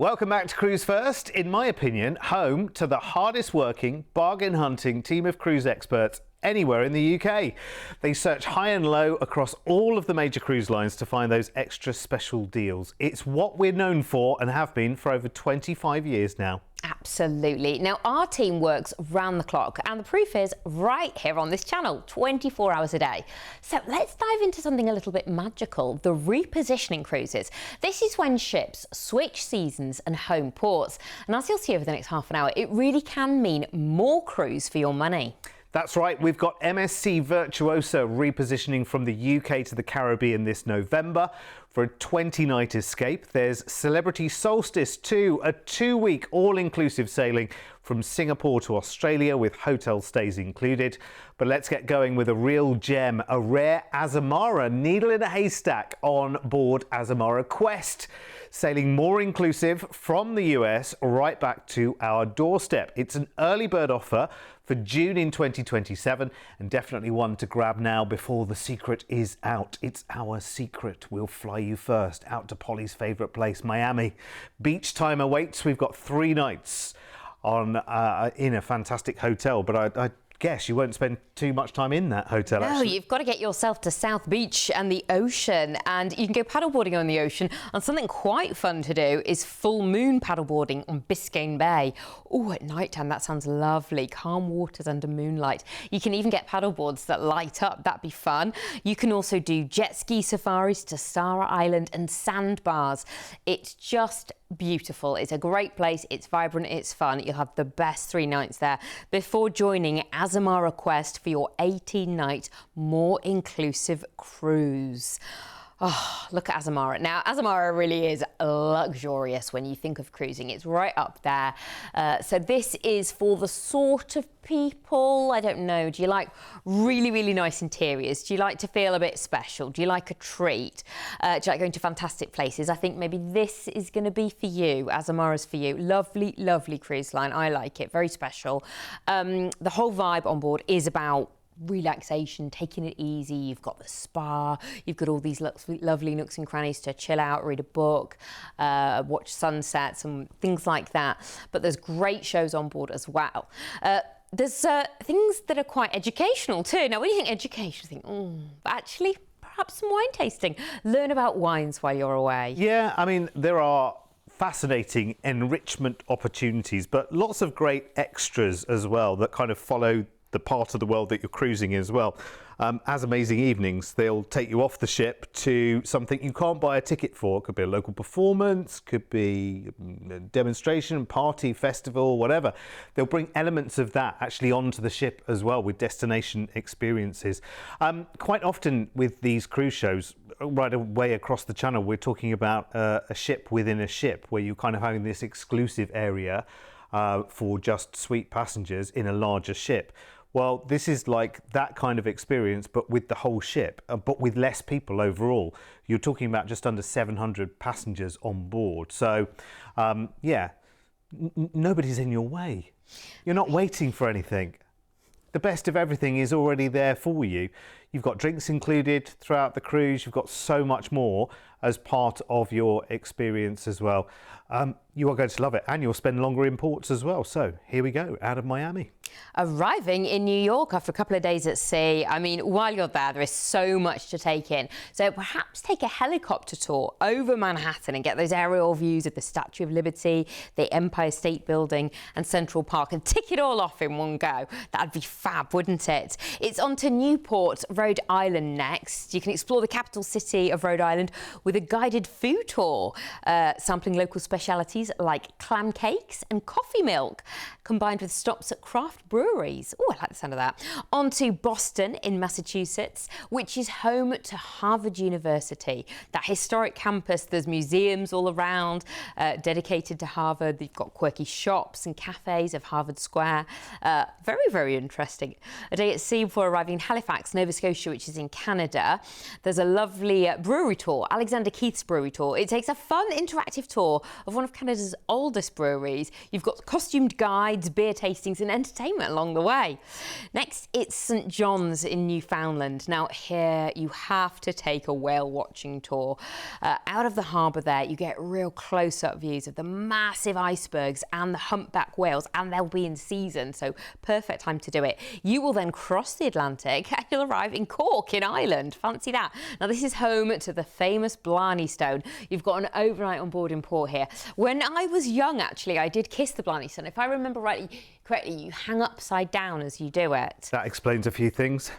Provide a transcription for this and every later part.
Welcome back to Cruise First. In my opinion, home to the hardest working, bargain hunting team of cruise experts anywhere in the UK. They search high and low across all of the major cruise lines to find those extra special deals. It's what we're known for and have been for over 25 years now. Absolutely. Now, our team works round the clock, and the proof is right here on this channel, 24 hours a day. So let's dive into something a little bit magical, the repositioning cruises. This is when ships switch seasons and home ports. And as you'll see over the next half an hour, it really can mean more cruise for your money. That's right, we've got MSC Virtuosa repositioning from the UK to the Caribbean this November for a 20-night escape. There's Celebrity Solstice 2, a 2-week all-inclusive sailing from Singapore to Australia with hotel stays included. But let's get going with a real gem, a rare Azamara needle in a haystack on board Azamara Quest. Sailing more inclusive from the US right back to our doorstep. It's an early bird offer for June in 2027 and definitely one to grab now before the secret is out. It's our secret. We'll fly you first out to Polly's favourite place, Miami. Beach time awaits. We've got 3 nights on in a fantastic hotel, but I guess you won't spend too much time in that hotel. No, actually. You've got to get yourself to South Beach and the ocean, and you can go paddleboarding on the ocean. And something quite fun to do is full moon paddleboarding on Biscayne Bay. Oh, at night time, that sounds lovely. Calm waters under moonlight. You can even get paddleboards that light up. That'd be fun. You can also do jet ski safaris to Sara Island and sandbars. It's just beautiful. It's a great place. It's vibrant. It's fun. You'll have the best 3 nights there before joining Azamara Quest for your 18-night more inclusive cruise. Oh, look at Azamara. Now, Azamara really is luxurious when you think of cruising. It's right up there. So this is for the sort of people, I don't know, do you like really, really nice interiors? Do you like to feel a bit special? Do you like a treat? Do you like going to fantastic places? I think maybe this is going to be for you. Azamara's for you. Lovely, lovely cruise line. I like it. Very special. The whole vibe on board is about relaxation, taking it easy. You've got the spa, you've got all these lovely nooks and crannies to chill out, read a book, watch sunsets and things like that. But there's great shows on board as well. There's things that are quite educational too. Now, when you think education, you think, but actually, perhaps some wine tasting. Learn about wines while you're away. Yeah, I mean, there are fascinating enrichment opportunities, but lots of great extras as well that kind of follow the part of the world that you're cruising in as well. As amazing evenings, they'll take you off the ship to something you can't buy a ticket for. It could be a local performance, could be a demonstration, party, festival, whatever. They'll bring elements of that actually onto the ship as well with destination experiences. Quite often with these cruise shows, right away across the channel, we're talking about a ship within a ship where you're kind of having this exclusive area for just suite passengers in a larger ship. Well, this is like that kind of experience, but with the whole ship, but with less people overall. You're talking about just under 700 passengers on board. So, yeah, nobody's in your way. You're not waiting for anything. The best of everything is already there for you. You've got drinks included throughout the cruise. You've got so much more as part of your experience as well. You are going to love it, and you'll spend longer in ports as well. So here we go, out of Miami. Arriving in New York after a couple of days at sea. I mean, while you're there is so much to take in. So perhaps take a helicopter tour over Manhattan and get those aerial views of the Statue of Liberty, the Empire State Building and Central Park, and tick it all off in one go. That'd be fab, wouldn't it? It's on to Newport, Rhode Island next. You can explore the capital city of Rhode Island with a guided food tour, sampling local specialities like clam cakes and coffee milk, combined with stops at craft breweries. Oh, I like the sound of that. On to Boston in Massachusetts, which is home to Harvard University. That historic campus, there's museums all around dedicated to Harvard. They've got quirky shops and cafes of Harvard Square. Very, very interesting. A day at sea before arriving in Halifax, Nova Scotia, which is in Canada. There's a lovely brewery tour, Alexander Keith's brewery tour. It takes a fun interactive tour of one of Canada's oldest breweries. You've got costumed guides, beer tastings and entertainment. enjoyment along the way. Next, it's St John's in Newfoundland. Now here you have to take a whale watching tour. Out of the harbour there, you get real close-up views of the massive icebergs and the humpback whales, and they'll be in season, so perfect time to do it. You will then cross the Atlantic and you'll arrive in Cork in Ireland. Fancy that. Now this is home to the famous Blarney Stone. You've got an overnight on board in port here. When I was young, actually, I did kiss the Blarney Stone. If I remember correctly, you hang upside down as you do it. That explains a few things.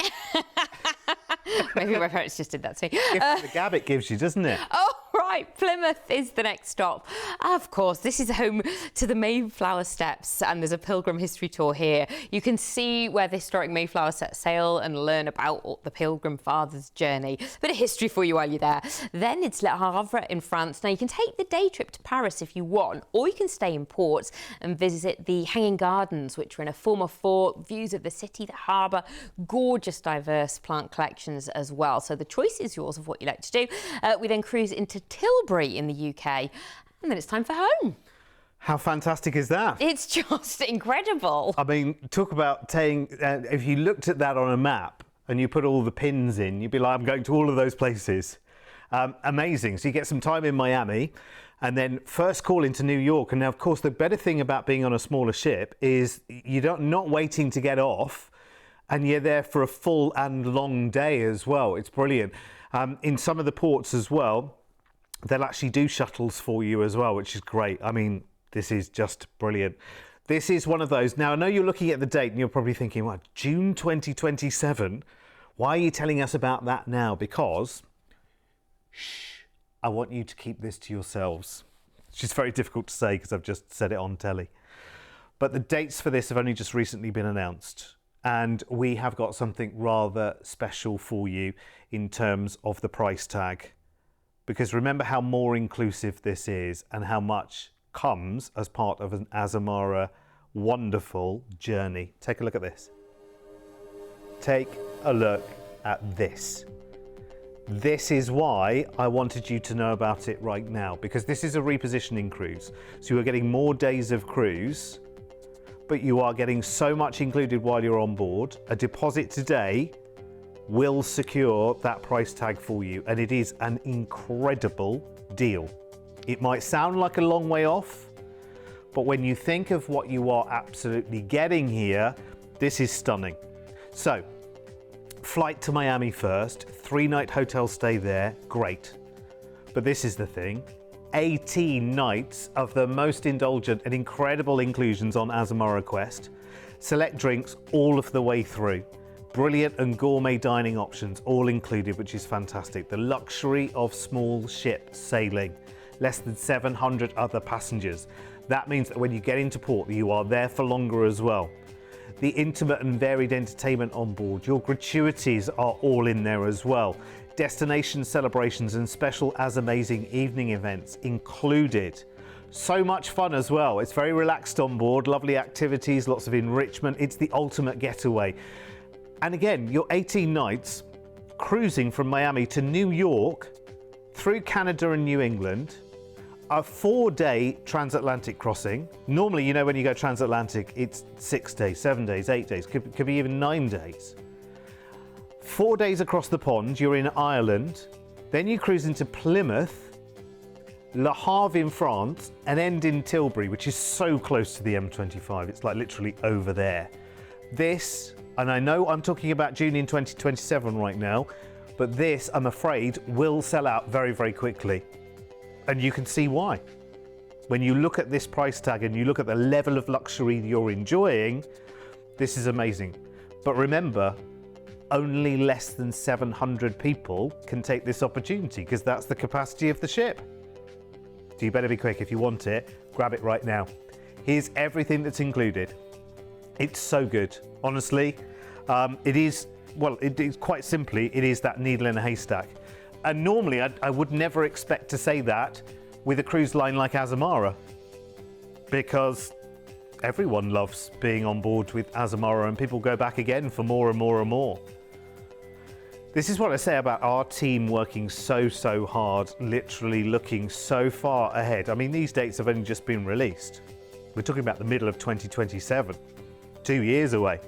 Maybe my parents just did that to me. The gab it gives you, doesn't it? Oh, right, Plymouth is the next stop. Of course, this is home to the Mayflower Steps, and there's a pilgrim history tour here. You can see where the historic Mayflower set sail and learn about the Pilgrim Fathers' journey. A bit of history for you while you're there. Then it's Le Havre in France. Now, you can take the day trip to Paris if you want, or you can stay in port and visit the Hanging Gardens, which are in a former fort, views of the city, the harbour, gorgeous diverse plant collections as well. So the choice is yours of what you like to do. We then cruise into Tilbury in the UK, and then it's time for home. How fantastic is that? It's just incredible. I mean, talk about saying, if you looked at that on a map and you put all the pins in, you'd be like, I'm going to all of those places. Amazing. So you get some time in Miami and then first call into New York. And now, of course, the better thing about being on a smaller ship is you're not waiting to get off, and you're there for a full and long day as well. It's brilliant. In some of the ports as well, they'll actually do shuttles for you as well, which is great. I mean, this is just brilliant. This is one of those. Now, I know you're looking at the date and you're probably thinking, what, June 2027? Why are you telling us about that now? Because, I want you to keep this to yourselves. It's just very difficult to say because I've just said it on telly. But the dates for this have only just recently been announced. And we have got something rather special for you in terms of the price tag. Because remember how more inclusive this is and how much comes as part of an Azamara wonderful journey. Take a look at this. Take a look at this. This is why I wanted you to know about it right now, because this is a repositioning cruise. So you're getting more days of cruise, but you are getting so much included while you're on board. A deposit today will secure that price tag for you, and it is an incredible deal. It might sound like a long way off, but when you think of what you are absolutely getting here, this is stunning. So, flight to Miami first, 3-night hotel stay there, great. But this is the thing. 18 nights of the most indulgent and incredible inclusions on Azamara Quest. Select drinks all of the way through. Brilliant and gourmet dining options all included, which is fantastic. The luxury of small ship sailing. Less than 700 other passengers. That means that when you get into port, you are there for longer as well. The intimate and varied entertainment on board. Your gratuities are all in there as well. Destination celebrations and special Azamazing evening events included. So much fun as well. It's very relaxed on board, lovely activities, lots of enrichment. It's the ultimate getaway. And again, your 18 nights cruising from Miami to New York, through Canada and New England, a 4-day transatlantic crossing. Normally, you know, when you go transatlantic, it's 6 days, 7 days, 8 days, could be even 9 days. 4 days across the pond, you're in Ireland, then you cruise into Plymouth, Le Havre in France, and end in Tilbury, which is so close to the M25. It's like literally over there. This, and I know I'm talking about June in 2027 right now, but this, I'm afraid, will sell out very, very quickly. And you can see why. When you look at this price tag and you look at the level of luxury you're enjoying, this is amazing. But remember, only less than 700 people can take this opportunity because that's the capacity of the ship. So you better be quick. If you want it, grab it right now. Here's everything that's included. It's so good. Honestly, it is quite simply, it is that needle in a haystack. And normally I would never expect to say that with a cruise line like Azamara, because everyone loves being on board with Azamara and people go back again for more and more and more. This is what I say about our team working so hard, literally looking so far ahead. I mean, these dates have only just been released. We're talking about the middle of 2027. 2 years away.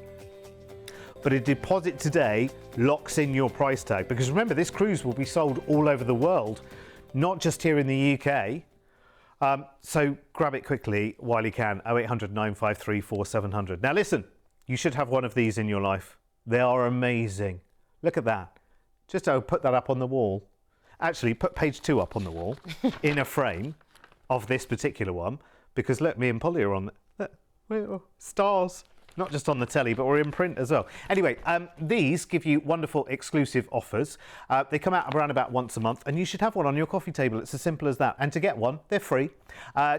But a deposit today locks in your price tag, because remember, this cruise will be sold all over the world, not just here in the UK. So grab it quickly while you can. 0800 953 4700. Now listen, you should have one of these in your life. They are amazing. Look at that. Just put that up on the wall. Actually, put page 2 up on the wall in a frame of this particular one, because look, me and Polly are on we're stars. Not just on the telly, but we're in print as well. Anyway, these give you wonderful exclusive offers. They come out around about once a month, and you should have one on your coffee table. It's as simple as that. And to get one, they're free.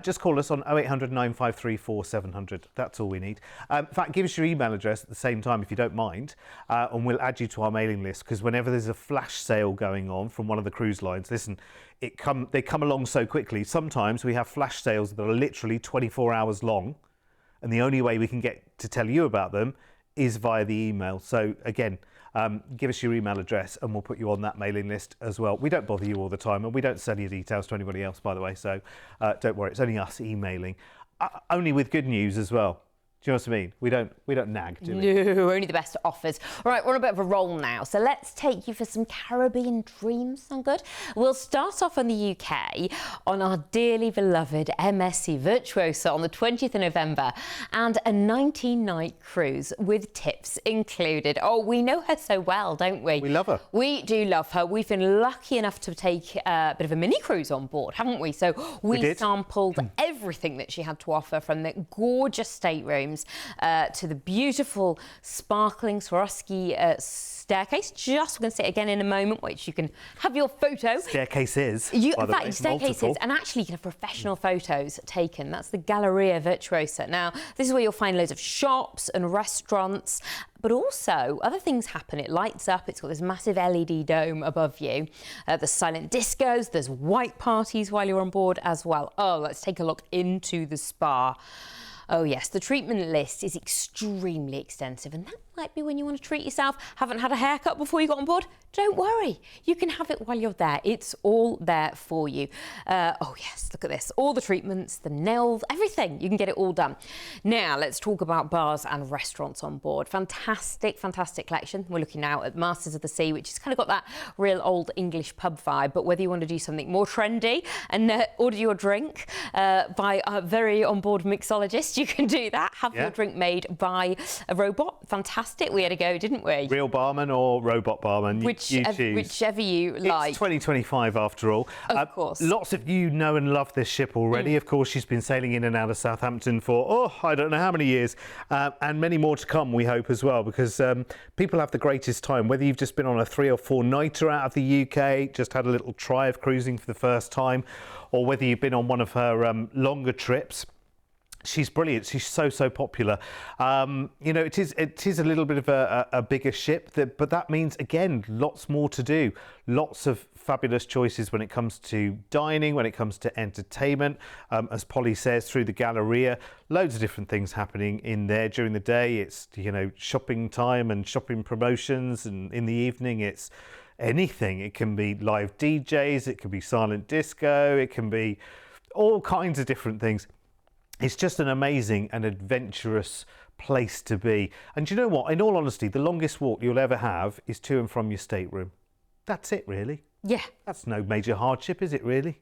Just call us on 0800 953 4700. That's all we need. In fact, give us your email address at the same time if you don't mind, and we'll add you to our mailing list, because whenever there's a flash sale going on from one of the cruise lines, listen, they come along so quickly. Sometimes we have flash sales that are literally 24 hours long. And the only way we can get to tell you about them is via the email. So again, give us your email address and we'll put you on that mailing list as well. We don't bother you all the time, and we don't sell your details to anybody else, by the way. So don't worry, it's only us emailing. Only with good news as well. Do you know what I mean? We don't nag, do we? No, only the best offers. All right, we're on a bit of a roll now, so let's take you for some Caribbean dreams. Sound good? We'll start off in the UK on our dearly beloved MSC Virtuosa on the 20th of November, and a 19-night cruise with tips included. Oh, we know her so well, don't we? We love her. We do love her. We've been lucky enough to take a bit of a mini cruise on board, haven't we? So we sampled everything that she had to offer, from the gorgeous staterooms to the beautiful sparkling Swarovski staircase. We're going to see it again in a moment, which you can have your photo. Staircases. In fact, staircases, and actually you can have professional photos taken. That's the Galleria Virtuosa. Now, this is where you'll find loads of shops and restaurants, but also other things happen. It lights up. It's got this massive LED dome above you. There's silent discos. There's white parties while you're on board as well. Oh, let's take a look into the spa. Oh yes, the treatment list is extremely extensive, and that might be when you want to treat yourself. Haven't had a haircut before you got on board? Don't worry, you can have it while you're there. It's all there for you. Oh yes, look at this. All the treatments, the nails, everything. You can get it all done. Now, let's talk about bars and restaurants on board. Fantastic, fantastic collection. We're looking now at Masters of the Sea, which has kind of got that real old English pub vibe, but whether you want to do something more trendy and order your drink by a very on-board mixologist, you can do that. Have your drink made by a robot. Fantastic. We had a go, didn't we? Real barman or robot barman, you choose. Whichever you like. It's 2025 after all. Of course. Lots of you know and love this ship already. Of course, she's been sailing in and out of Southampton for, I don't know how many years, and many more to come, we hope, as well, because people have the greatest time. Whether you've just been on a 3 or 4 nighter out of the UK, just had a little try of cruising for the first time, or whether you've been on one of her longer trips. She's brilliant. She's so popular. You know, it is a little bit of a bigger ship, but that means, again, lots more to do. Lots of fabulous choices when it comes to dining, when it comes to entertainment. As Polly says, through the Galleria, loads of different things happening in there during the day. It's, you know, shopping time and shopping promotions, and in the evening it's anything. It can be live DJs, it can be silent disco, it can be all kinds of different things. It's just an amazing and adventurous place to be. And you know what? In all honesty, the longest walk you'll ever have is to and from your stateroom. That's it, really. Yeah. That's no major hardship, is it, really?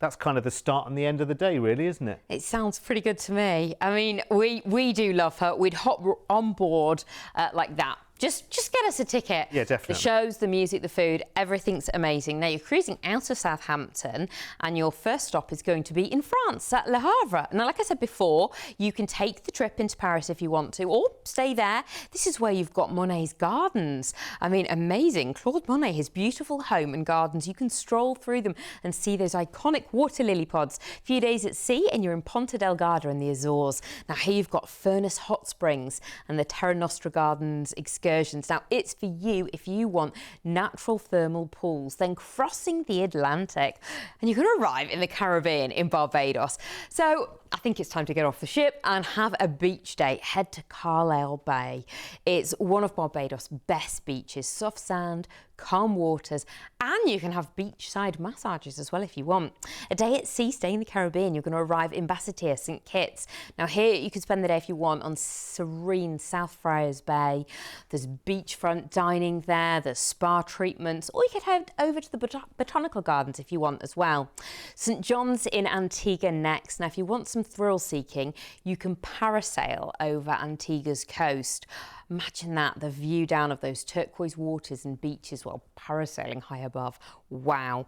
That's kind of the start and the end of the day, really, isn't it? It sounds pretty good to me. I mean, we do love her. We'd hop on board like that. Just get us a ticket. Yeah, definitely. The shows, the music, the food, everything's amazing. Now, you're cruising out of Southampton, and your first stop is going to be in France, at Le Havre. Now, like I said before, you can take the trip into Paris if you want to, or stay there. This is where you've got Monet's gardens. I mean, amazing. Claude Monet, his beautiful home and gardens. You can stroll through them and see those iconic water lily pods. A few days at sea, and you're in Ponta Delgada in the Azores. Now, here you've got Furnace Hot Springs and the Terra Nostra Gardens excursion excursions. Now, it's for you if you want natural thermal pools, then crossing the Atlantic, and you can arrive in the Caribbean in Barbados. So I think it's time to get off the ship and have a beach day. Head to Carlisle Bay. It's one of Barbados' best beaches, soft sand, calm waters, and you can have beachside massages as well if you want. A day at sea, stay in the Caribbean. You're going to arrive in Basseterre, St Kitts. Now here you can spend the day if you want on serene South Friars Bay. There's beachfront dining there, there's spa treatments, or you could head over to the botanical gardens if you want as well. St John's in Antigua next. Now if you want some thrill seeking, you can parasail over Antigua's coast. Imagine that, the view down of those turquoise waters and beaches while parasailing high above. Wow.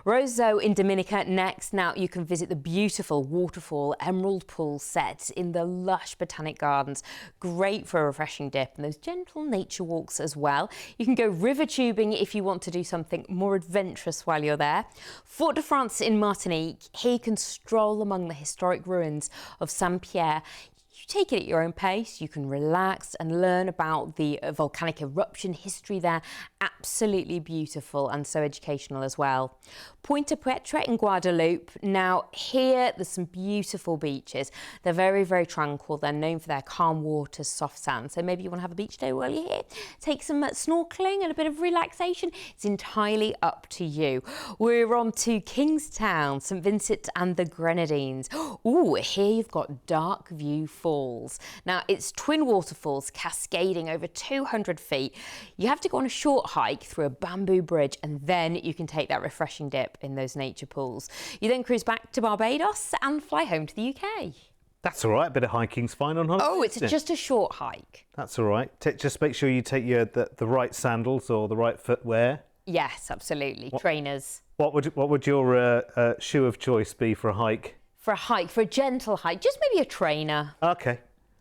Roseau in Dominica next. Now you can visit the beautiful waterfall emerald pool set in the lush botanic gardens. Great for a refreshing dip and those gentle nature walks as well. You can go river tubing if you want to do something more adventurous while you're there. Fort de France in Martinique. Here you can stroll among the historic ruins of Saint-Pierre. You take it at your own pace, you can relax and learn about the volcanic eruption history there. Absolutely beautiful and so educational as well. Pointe-à-Pitre in Guadeloupe. Now here there's some beautiful beaches. They're very, very tranquil. They're known for their calm waters, soft sand. So maybe you want to have a beach day while you're here. Take some snorkeling and a bit of relaxation. It's entirely up to you. We're on to Kingstown, St Vincent and the Grenadines. Ooh, here you've got Dark View Falls. Now it's twin waterfalls cascading over 200 feet. You have to go on a short hike through a bamboo bridge and then you can take that refreshing dip in those nature pools. You then cruise back to Barbados and fly home to the UK. That's all right. A bit of hiking's fine on holiday. Oh, it's just a short hike. That's all right. Just make sure you take the right sandals or the right footwear. Yes, absolutely. Trainers. What would your shoe of choice be for a hike? For a gentle hike, just maybe a trainer. Okay.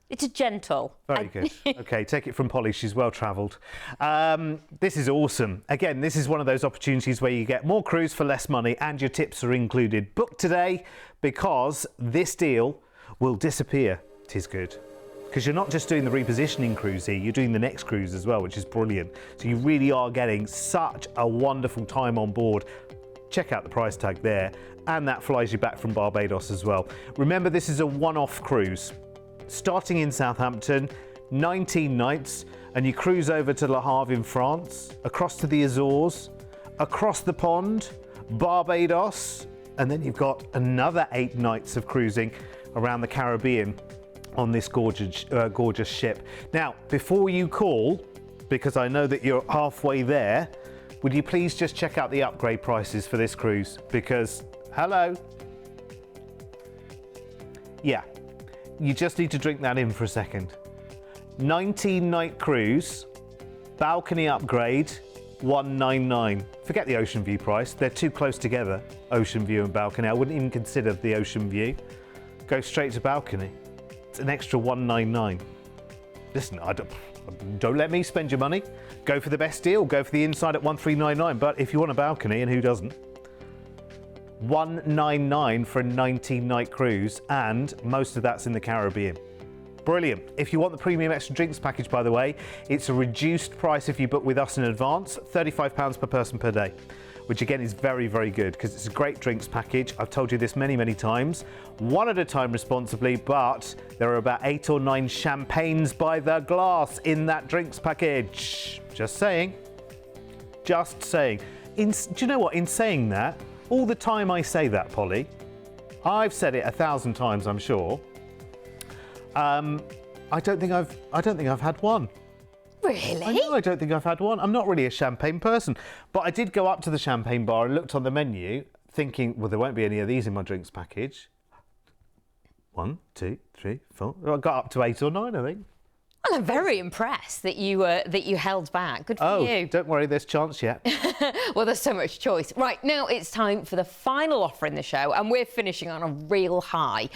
It's a gentle. Very good. Okay, take it from Polly. She's well travelled. This is awesome. Again, this is one of those opportunities where you get more cruise for less money and your tips are included. Book today because this deal will disappear. 'Tis good. Because you're not just doing the repositioning cruise here, you're doing the next cruise as well, which is brilliant. So you really are getting such a wonderful time on board. Check out the price tag there, and that flies you back from Barbados as well. Remember, this is a one-off cruise. Starting in Southampton, 19 nights, and you cruise over to Le Havre in France, across to the Azores, across the pond, Barbados, and then you've got another 8 nights of cruising around the Caribbean on this gorgeous ship. Now, before you call, because I know that you're halfway there, would you please just check out the upgrade prices for this cruise? Because, hello? Yeah, you just need to drink that in for a second. 19-night cruise, balcony upgrade, $199. Forget the ocean view price. They're too close together, ocean view and balcony. I wouldn't even consider the ocean view. Go straight to balcony. It's an extra $199. Listen, don't let me spend your money. Go for the best deal. Go for the inside at $1,399. But if you want a balcony, and who doesn't? $199 for a 19-night cruise, and most of that's in the Caribbean. Brilliant. If you want the premium extra drinks package, by the way, it's a reduced price if you book with us in advance, £35 per person per day, which again is very, very good because it's a great drinks package. I've told you this many, many times, one at a time responsibly, but there are about 8 or 9 champagnes by the glass in that drinks package. Just saying. Just saying. Do you know what? In saying that, all the time I say that, Polly, I've said it 1,000 times, I'm sure. I don't think I've had one. Really? I don't think I've had one. I'm not really a champagne person, but I did go up to the champagne bar and looked on the menu, thinking, well, there won't be any of these in my drinks package. 1, 2, 3, 4. I got up to 8 or 9, I think. Well, I'm very impressed that you held back. Good for you. Oh, don't worry, there's chance yet. Well, there's so much choice. Right, now it's time for the final offer in the show, and we're finishing on a real high.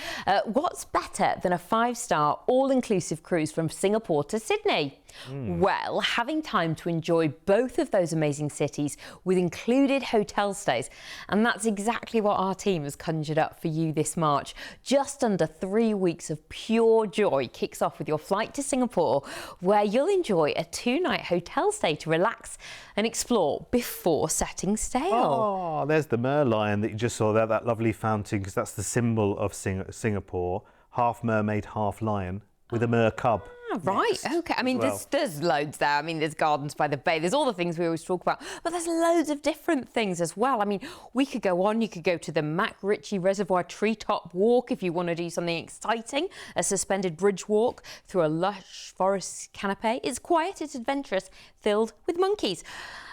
What's better than a 5-star all-inclusive cruise from Singapore to Sydney? Well, having time to enjoy both of those amazing cities with included hotel stays. And that's exactly what our team has conjured up for you this March. Just under 3 weeks of pure joy kicks off with your flight to Singapore Singapore, where you'll enjoy a 2-night hotel stay to relax and explore before setting sail. Oh, there's the merlion that you just saw there, that lovely fountain, because that's the symbol of Singapore. Half mermaid, half lion, with a mer cub. Right, okay. I mean, there's loads there. I mean, there's gardens by the bay. There's all the things we always talk about, but there's loads of different things as well. I mean, we could go on. You could go to the Mac Ritchie Reservoir Treetop Walk if you want to do something exciting, a suspended bridge walk through a lush forest canopy. It's quiet, it's adventurous, filled with monkeys.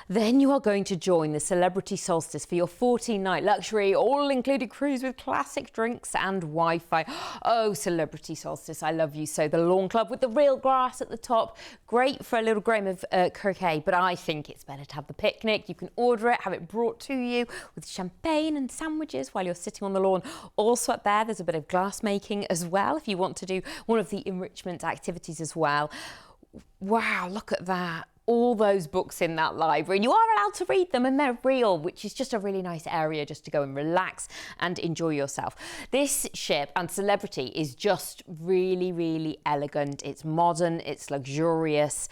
Then you are going to join the Celebrity Solstice for your 14-night luxury, all-included cruise with classic drinks and Wi-Fi. Oh, Celebrity Solstice, I love you so. The lawn club with the real grass at the top. Great for a little game of croquet, but I think it's better to have the picnic. You can order it, have it brought to you with champagne and sandwiches while you're sitting on the lawn. Also up there's a bit of glass making as well if you want to do one of the enrichment activities as well. Wow, look at that. All those books in that library, and you are allowed to read them, and they're real, which is just a really nice area just to go and relax and enjoy yourself. This ship and Celebrity is just really, really elegant. It's modern, it's luxurious,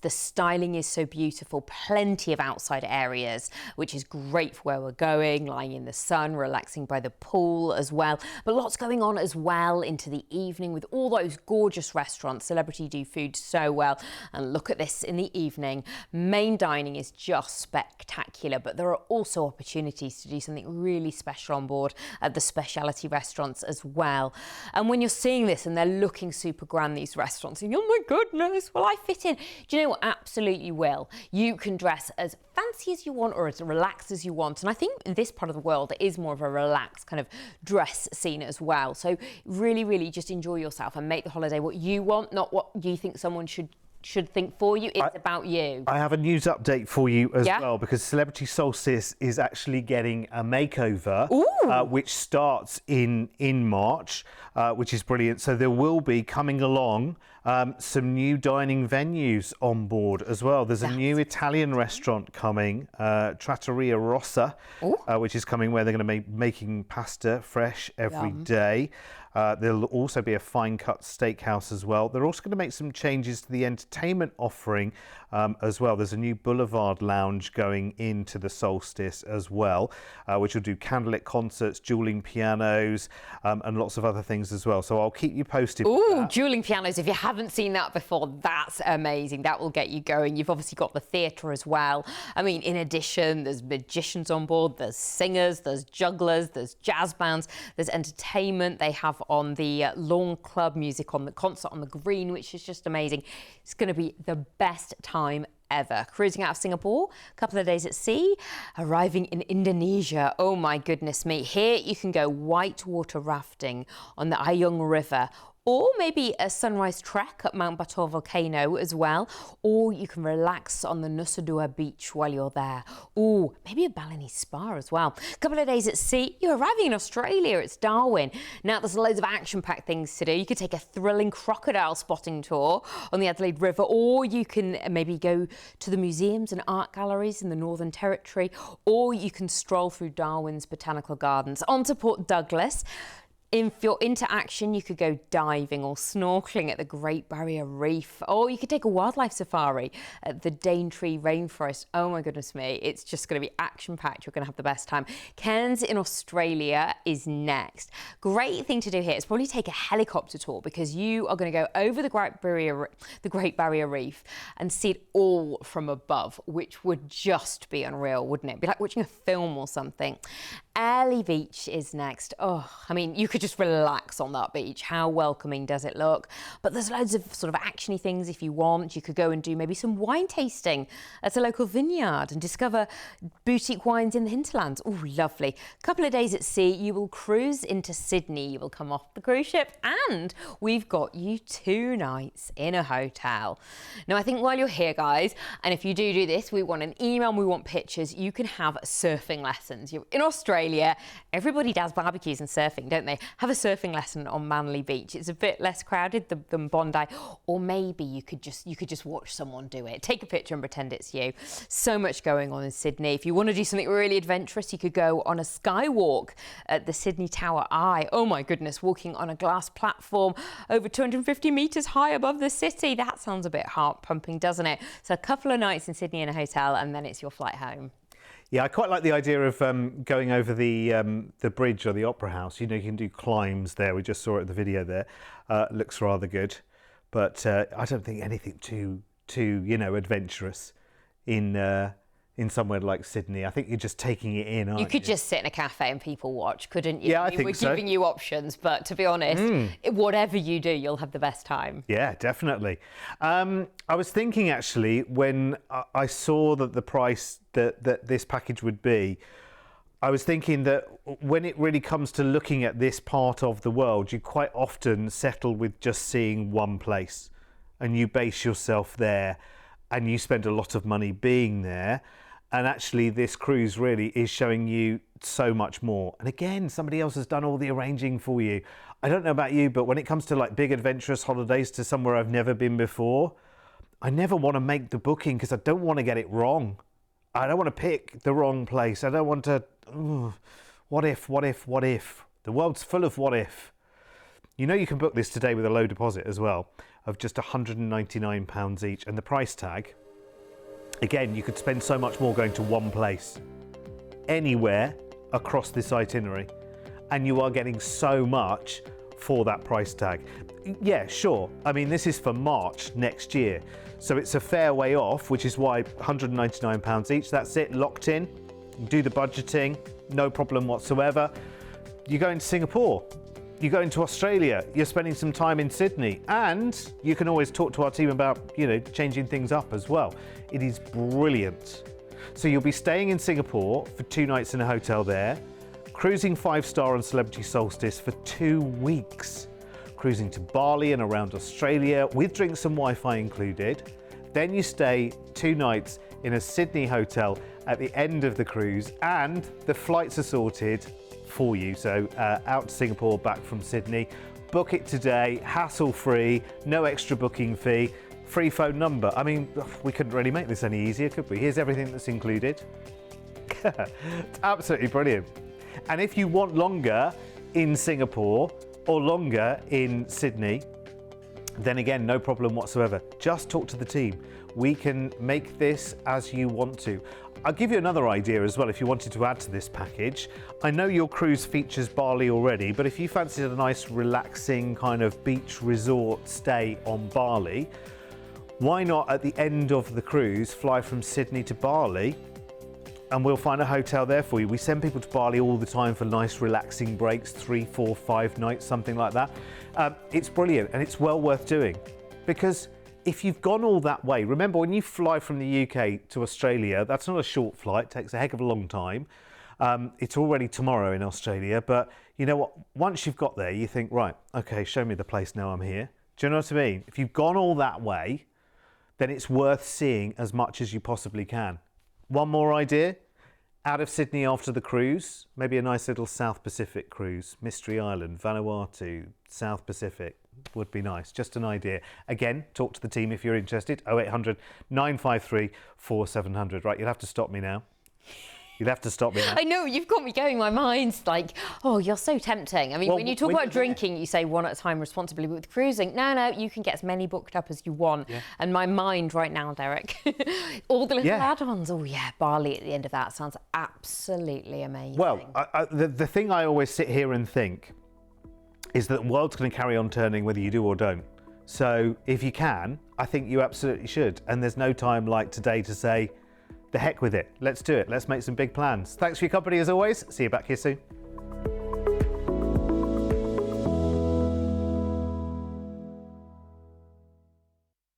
the styling is so beautiful, plenty of outside areas, which is great for where we're going, lying in the sun, relaxing by the pool as well. But lots going on as well into the evening with all those gorgeous restaurants. Celebrity do food so well. And look at this in the evening. Main dining is just spectacular, but there are also opportunities to do something really special on board at the specialty restaurants as well. And when you're seeing this and they're looking super grand, these restaurants, and oh my goodness, will I fit in? Do you know what? Absolutely you will. You can dress as fancy as you want or as relaxed as you want. And I think in this part of the world, it is more of a relaxed kind of dress scene as well. So really, really just enjoy yourself and make the holiday what you want, not what you think someone should think for you. It's about you. I have a news update for you as well, because Celebrity Solstice is actually getting a makeover, which starts in March, which is brilliant. So there will be coming along some new dining venues on board as well. There's a new Italian restaurant coming, Trattoria Rossa, which is coming, where they're going to be making pasta fresh every day. There'll also be a fine cut steakhouse as well. They're also going to make some changes to the entertainment offering as well. There's a new Boulevard Lounge going into the Solstice as well, which will do candlelit concerts, dueling pianos, and lots of other things as well. So I'll keep you posted. Ooh, dueling pianos. If you haven't seen that before, that's amazing. That will get you going. You've obviously got the theatre as well. I mean, in addition, there's magicians on board, there's singers, there's jugglers, there's jazz bands, there's entertainment. They have on the lawn club music on the concert on the green, which is just amazing. It's going to be the best time ever. Cruising out of Singapore, a couple of days at sea, arriving in Indonesia. Oh my goodness me. Here you can go whitewater rafting on the Ayung River, or maybe a sunrise trek at Mount Batur volcano as well, or you can relax on the Nusa Dua beach while you're there. Ooh, maybe a Balinese spa as well. A couple of days at sea, you're arriving in Australia, it's Darwin. Now there's loads of action-packed things to do. You could take a thrilling crocodile spotting tour on the Adelaide River, or you can maybe go to the museums and art galleries in the Northern Territory, or you can stroll through Darwin's botanical gardens. On to Port Douglas. If you're into action, you could go diving or snorkeling at the Great Barrier Reef, or you could take a wildlife safari at the Daintree Rainforest. Oh my goodness me, it's just going to be action-packed. You're going to have the best time. Cairns in Australia is next. Great thing to do here is probably take a helicopter tour, because you are going to go over the Great Barrier Reef and see it all from above, which would just be unreal, wouldn't it? It'd be like watching a film or something. Airlie Beach is next. Oh, I mean, you could just relax on that beach. How welcoming does it look? But there's loads of sort of actiony things if you want. You could go and do maybe some wine tasting at a local vineyard and discover boutique wines in the hinterlands. Oh, lovely. A couple of days at sea, you will cruise into Sydney. You will come off the cruise ship, and we've got you 2 nights in a hotel. Now, I think while you're here, guys, and if you do this, we want an email and we want pictures, you can have surfing lessons. You're in Australia, Australia, everybody does barbecues and surfing, don't they? Have a surfing lesson on Manly Beach. It's a bit less crowded than Bondi, or maybe you could just watch someone do it. Take a picture and pretend it's you. So much going on in Sydney. If you want to do something really adventurous, you could go on a skywalk at the Sydney Tower Eye. Oh my goodness, walking on a glass platform over 250 metres high above the city. That sounds a bit heart pumping, doesn't it? So a couple of nights in Sydney in a hotel, and then it's your flight home. Yeah, I quite like the idea of going over the bridge or the Opera House. You know, you can do climbs there. We just saw it in the video there. Looks rather good, but I don't think anything too adventurous in somewhere like Sydney. I think you're just taking it in, aren't you? You could just sit in a cafe and people watch, couldn't you? Yeah, I think we're so. giving you options, but to be honest, whatever you do, you'll have the best time. Yeah, definitely. I was thinking actually when I saw that the price that this package would be, I was thinking that when it really comes to looking at this part of the world, you quite often settle with just seeing one place and you base yourself there and you spend a lot of money being there. And actually this cruise really is showing you so much more. And again, somebody else has done all the arranging for you. I don't know about you, but when it comes to like big adventurous holidays to somewhere I've never been before, I never want to make the booking because I don't want to get it wrong. I don't want to pick the wrong place. I don't want to, what if? The world's full of what if. You know, you can book this today with a low deposit as well of just £199 each, and the price tag, again, you could spend so much more going to one place, anywhere across this itinerary, and you are getting so much for that price tag. Yeah, sure. I mean, this is for March next year, so it's a fair way off, which is why £199 each. That's it, locked in. Do the budgeting, no problem whatsoever. You're going to Singapore. You're going to Australia, you're spending some time in Sydney, and you can always talk to our team about, changing things up as well. It is brilliant. So you'll be staying in Singapore for 2 nights in a hotel there, cruising 5-star on Celebrity Solstice for 2 weeks, cruising to Bali and around Australia with drinks and Wi-Fi included. Then you stay 2 nights in a Sydney hotel at the end of the cruise, and the flights are sorted for you. So out to Singapore, back from Sydney. Book it today, hassle-free, no extra booking fee, free phone number. I mean, we couldn't really make this any easier, could we? Here's everything that's included. It's absolutely brilliant. And if you want longer in Singapore or longer in Sydney, then again, no problem whatsoever. Just talk to the team. We can make this as you want to. I'll give you another idea as well if you wanted to add to this package. I know your cruise features Bali already, but if you fancied a nice relaxing kind of beach resort stay on Bali, why not at the end of the cruise fly from Sydney to Bali, and we'll find a hotel there for you. We send people to Bali all the time for nice relaxing breaks, 3, 4, 5 nights, something like that. It's brilliant and it's well worth doing, because if you've gone all that way, remember when you fly from the UK to Australia, that's not a short flight, it takes a heck of a long time. It's already tomorrow in Australia, but you know what? Once you've got there, you think, right, okay, show me the place now I'm here. Do you know what I mean? If you've gone all that way, then it's worth seeing as much as you possibly can. One more idea, out of Sydney after the cruise, maybe a nice little South Pacific cruise, Mystery Island, Vanuatu, South Pacific. Would be nice. Just an idea. Again, talk to the team if you're interested. 0800 953 4700. Right, you'll have to stop me now. You'll have to stop me now. I know, you've got me going. My mind's like, oh, you're so tempting. I mean, when you talk about drinking, you say one at a time responsibly. But with cruising, no, you can get as many booked up as you want. Yeah. And my mind right now, Derek, all the little add-ons. Oh, yeah, Bali at the end of that sounds absolutely amazing. Well, the thing I always sit here and think is that the world's going to carry on turning whether you do or don't. So if you can, I think you absolutely should. And there's no time like today to say, the heck with it. Let's do it. Let's make some big plans. Thanks for your company as always. See you back here soon.